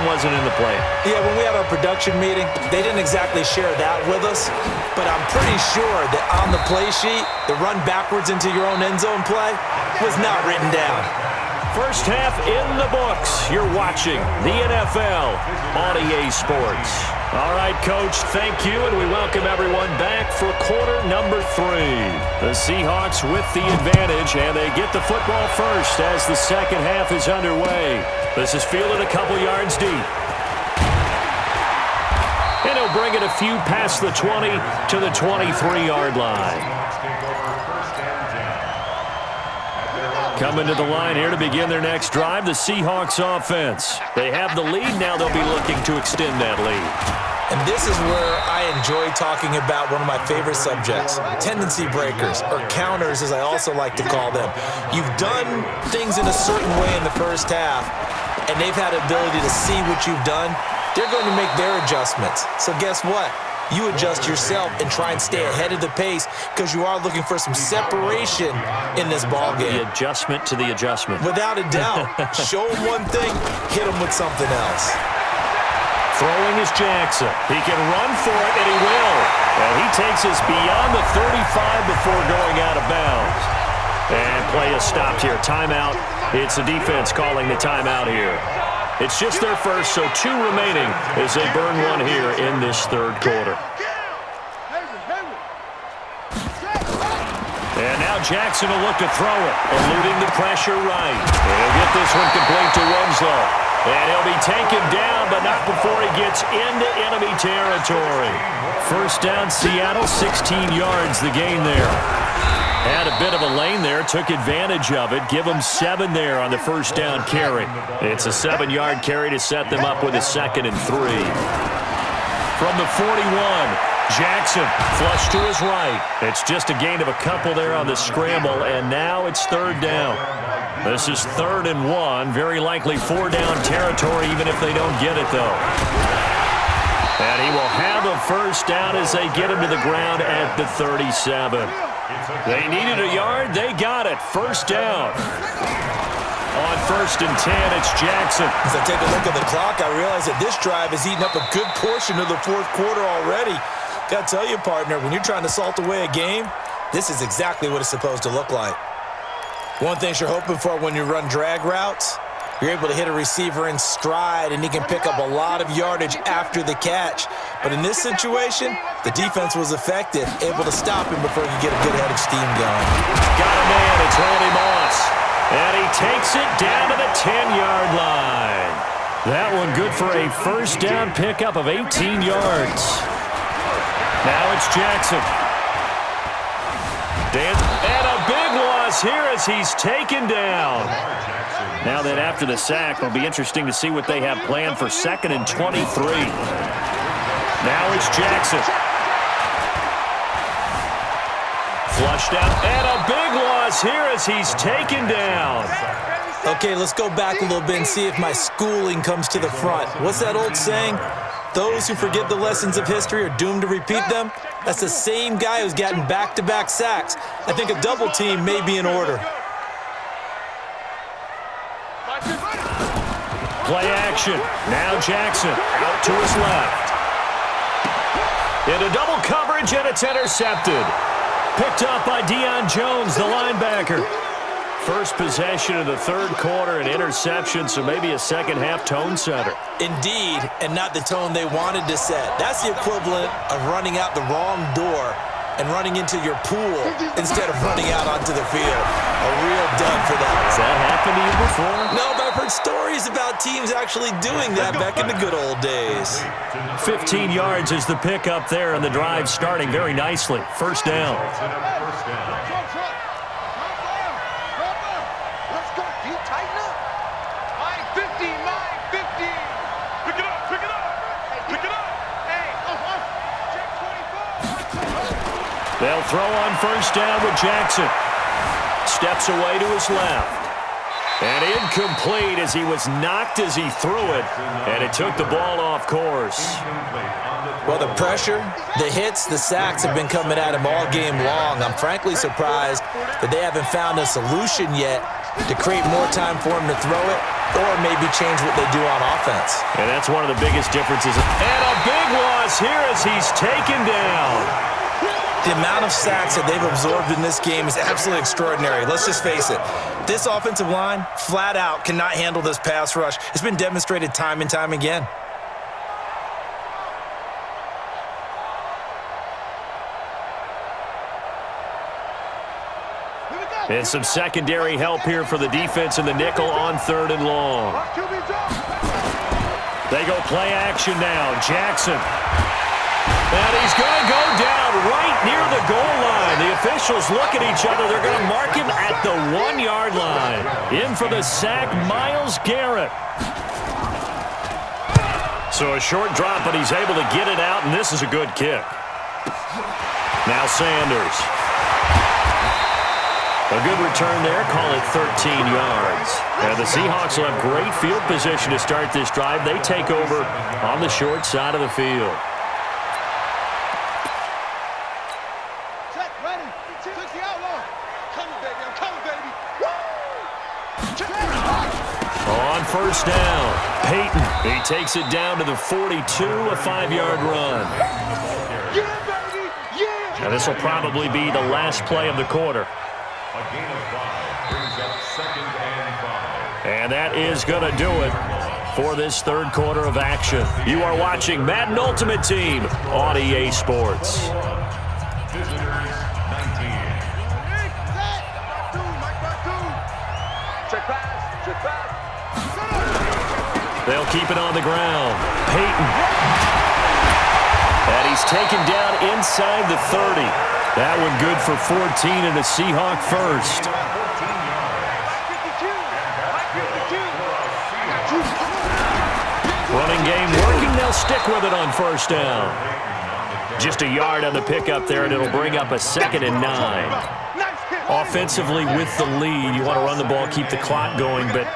wasn't in the plan. Yeah, when we have our production meeting, they didn't exactly share that with us, but I'm pretty sure that on the play sheet, the run backwards into your own end zone play was not written down. First half in the books. You're watching the NFL on EA Sports. All right, Coach, thank you, and we welcome everyone back for quarter number 3. The Seahawks with the advantage, and they get the football first as the second half is underway. This is fielded a couple yards deep. And he'll bring it a few past the 20 to the 23-yard line. Coming to the line here to begin their next drive, the Seahawks offense. They have the lead. Now they'll be looking to extend that lead. And this is where I enjoy talking about one of my favorite subjects, tendency breakers, or counters as I also like to call them. You've done things in a certain way in the first half, and they've had the ability to see what you've done. They're going to make their adjustments. So guess what? You adjust yourself and try and stay ahead of the pace because you are looking for some separation in this ballgame. The adjustment to the adjustment. Without a doubt. Show them one thing, hit them with something else. Throwing is Jackson. He can run for it, and he will. And he takes us beyond the 35 before going out of bounds. And play is stopped here. Timeout. It's the defense calling the timeout here. It's just their first, so 2 remaining as they burn one here in this third quarter. And now Jackson will look to throw it, eluding the pressure right. He'll get this one complete to Winslow. And he'll be taken down, but not before he gets into enemy territory. First down, Seattle, 16 yards the gain there. Had a bit of a lane there, took advantage of it. Give them 7 there on the first down carry. It's a 7-yard carry to set them up with a 2nd and 3. From the 41, Jackson flush to his right. It's just a gain of a couple there on the scramble, and now it's 3rd down. This is 3rd and 1, very likely 4-down territory even if they don't get it, though. And he will have a first down as they get him to the ground at the 37. They needed a yard. They got it. First down. On 1st and 10, it's Jackson. As I take a look at the clock, I realize that this drive has eaten up a good portion of the 4th quarter already. Got to tell you, partner, when you're trying to salt away a game, this is exactly what it's supposed to look like. One thing you're hoping for when you run drag routes, you're able to hit a receiver in stride, and he can pick up a lot of yardage after the catch. But in this situation, the defense was effective, able to stop him before he could get a good head of steam going. Got a man. It's Randy Moss. And he takes it down to the 10-yard line. That one good for a first down pickup of 18 yards. Now it's Jackson. And a big loss here as he's taken down. Now that after the sack, it'll be interesting to see what they have planned for 2nd and 23. Now it's Jackson. Flushed out, and a big loss here as he's taken down. Okay, let's go back a little bit and see if my schooling comes to the front. What's that old saying? Those who forget the lessons of history are doomed to repeat them. That's the same guy who's gotten back-to-back sacks. I think a double team may be in order. Play action. Now Jackson out to his left. Into double coverage, and it's intercepted. Picked up by Deion Jones, the linebacker. First possession of the 3rd quarter, an interception, so maybe a second-half tone setter. Indeed, and not the tone they wanted to set. That's the equivalent of running out the wrong door and running into your pool instead of running out onto the field. A real dud for that. Has that happened to you before? No, but I've heard stories about teams actually doing that back in the good old days. 15 yards is the pickup there, and the drive starting very nicely. First down. They'll throw on first down with Jackson. Steps away to his left. And incomplete as he was knocked as he threw it. And it took the ball off course. Well, the pressure, the hits, the sacks have been coming at him all game long. I'm frankly surprised that they haven't found a solution yet to create more time for him to throw it or maybe change what they do on offense. And that's one of the biggest differences. And a big loss here as he's taken down. The amount of sacks that they've absorbed in this game is absolutely extraordinary. Let's just face it. This offensive line, flat out, cannot handle this pass rush. It's been demonstrated time and time again. And some secondary help here for the defense in the nickel on 3rd and long. They go play action now. Jackson. And he's going to go down right near the goal line. The officials look at each other. They're going to mark him at the 1-yard line. In for the sack, Myles Garrett. So a short drop, but he's able to get it out, and this is a good kick. Now Sanders. A good return there. Call it 13 yards. And the Seahawks will have great field position to start this drive. They take over on the short side of the field. On 1st down, Peyton. He takes it down to the 42, a 5-yard run. Now this will probably be the last play of the quarter. And that is going to do it for this 3rd quarter of action. You are watching Madden Ultimate Team on EA Sports. They'll keep it on the ground. Peyton. And he's taken down inside the 30. That one good for 14 and a Seahawk first. Running game working. They'll stick with it on 1st down. Just a yard on the pickup there, and it'll bring up a 2nd and 9. Offensively with the lead, you want to run the ball, keep the clock going, but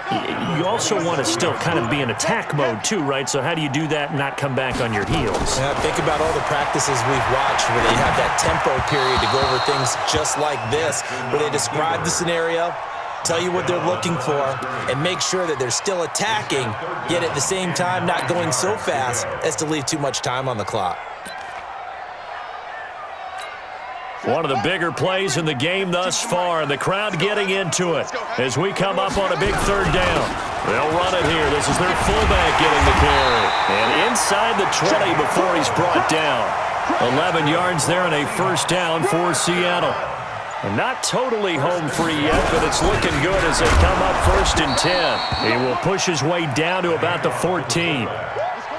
you also want to still kind of be in attack mode too, right? So how do you do that and not come back on your heels? Yeah, think about all the practices we've watched where they have that tempo period to go over things just like this, where they describe the scenario, tell you what they're looking for, and make sure that they're still attacking, yet at the same time not going so fast as to leave too much time on the clock. One of the bigger plays in the game thus far, and the crowd getting into it as we come up on a big 3rd down. They'll run it here. This is their fullback getting the carry. And inside the 20 before he's brought down. 11 yards there and a 1st down for Seattle. And not totally home free yet, but it's looking good as they come up 1st and 10. He will push his way down to about the 14.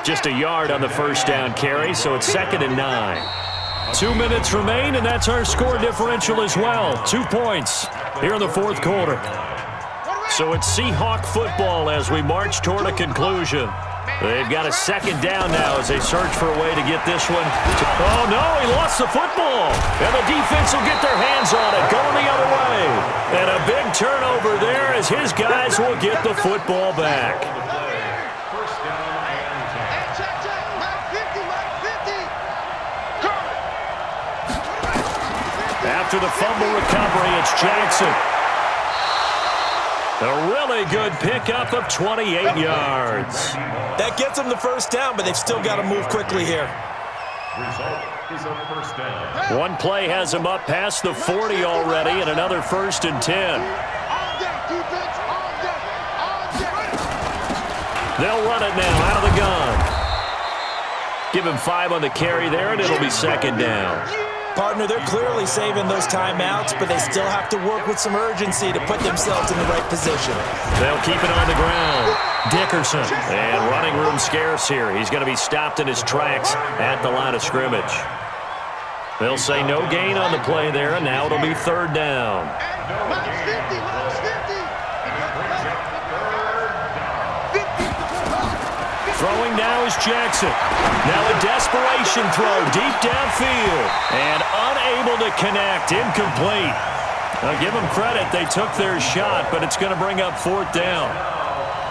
Just a yard on the 1st down carry, so it's 2nd and 9. 2 minutes remain, and that's our score differential as well. 2 points here in the 4th quarter. So it's Seahawk football as we march toward a conclusion. They've got a 2nd down now as they search for a way to get this one. Oh, no, he lost the football. And the defense will get their hands on it, going the other way. And a big turnover there as his guys will get the football back. After the fumble recovery, it's Jackson. A really good pickup of 28 yards. That gets them the 1st down, but they've still got to move quickly here. One play has them up past the 40 already, and another 1st and 10. They'll run it now out of the gun. Give him 5 on the carry there, and it'll be 2nd down. Partner, they're clearly saving those timeouts, but they still have to work with some urgency to put themselves in the right position. They'll keep it on the ground. Dickerson. And running room scarce here. He's going to be stopped in his tracks at the line of scrimmage. They'll say no gain on the play there, and now it'll be 3rd down. Throwing now is Jackson. Now a desperation throw deep downfield. And unable to connect. Incomplete. I'll give them credit. They took their shot, but it's going to bring up 4th down.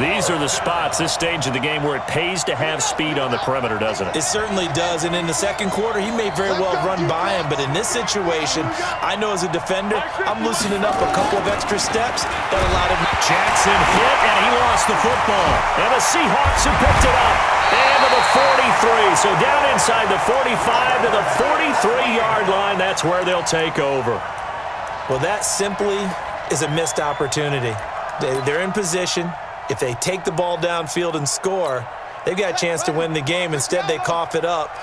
These are the spots, this stage of the game, where it pays to have speed on the perimeter, doesn't it? It certainly does, and in the second quarter, he may very well run by him, but in this situation, I know as a defender, I'm loosening up a couple of extra steps that allowed him. Jackson hit, and he lost the football. And the Seahawks have picked it up. And to the 43. So down inside the 45 to the 43-yard line. That's where they'll take over. Well, that simply is a missed opportunity. They're in position. If they take the ball downfield and score, they've got a chance to win the game. Instead, they cough it up.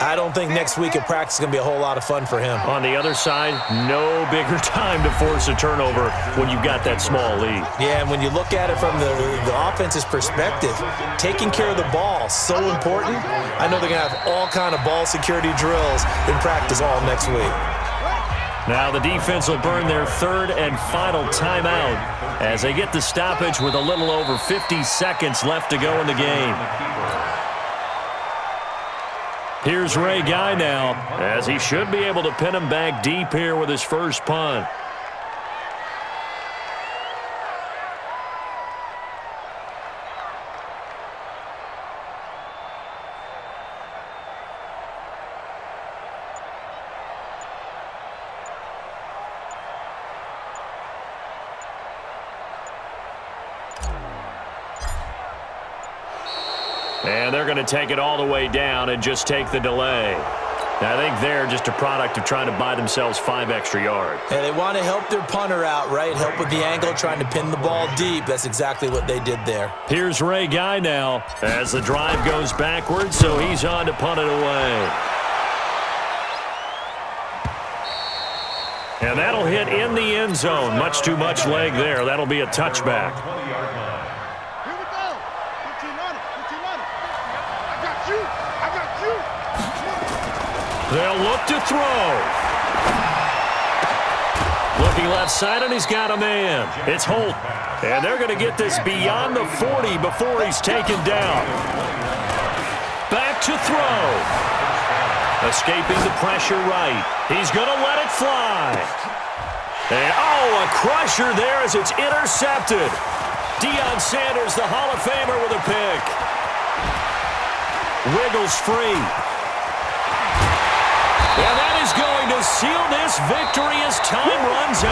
I don't think next week at practice is going to be a whole lot of fun for him. On the other side, no bigger time to force a turnover when you've got that small lead. Yeah, and when you look at it from the offense's perspective, taking care of the ball, so important. I know they're going to have all kind of ball security drills in practice all next week. Now the defense will burn their third and final timeout as they get the stoppage with a little over 50 seconds left to go in the game. Here's Ray Guy now, as he should be able to pin him back deep here with his first punt. And they're going to take it all the way down and just take the delay. I think they're just a product of trying to buy themselves 5 extra yards. And they want to help their punter out, right? Help with the angle, trying to pin the ball deep. That's exactly what they did there. Here's Ray Guy now as the drive goes backwards, so he's on to punt it away. And that'll hit in the end zone. Much too much leg there. That'll be a touchback. They'll look to throw. Looking left side, and he's got a man. It's Holt. And they're going to get this beyond the 40 before he's taken down. Back to throw. Escaping the pressure right. He's going to let it fly. And, oh, a crusher there as it's intercepted. Deion Sanders, the Hall of Famer, with a pick. Wiggles free. And that is going to seal this victory as time runs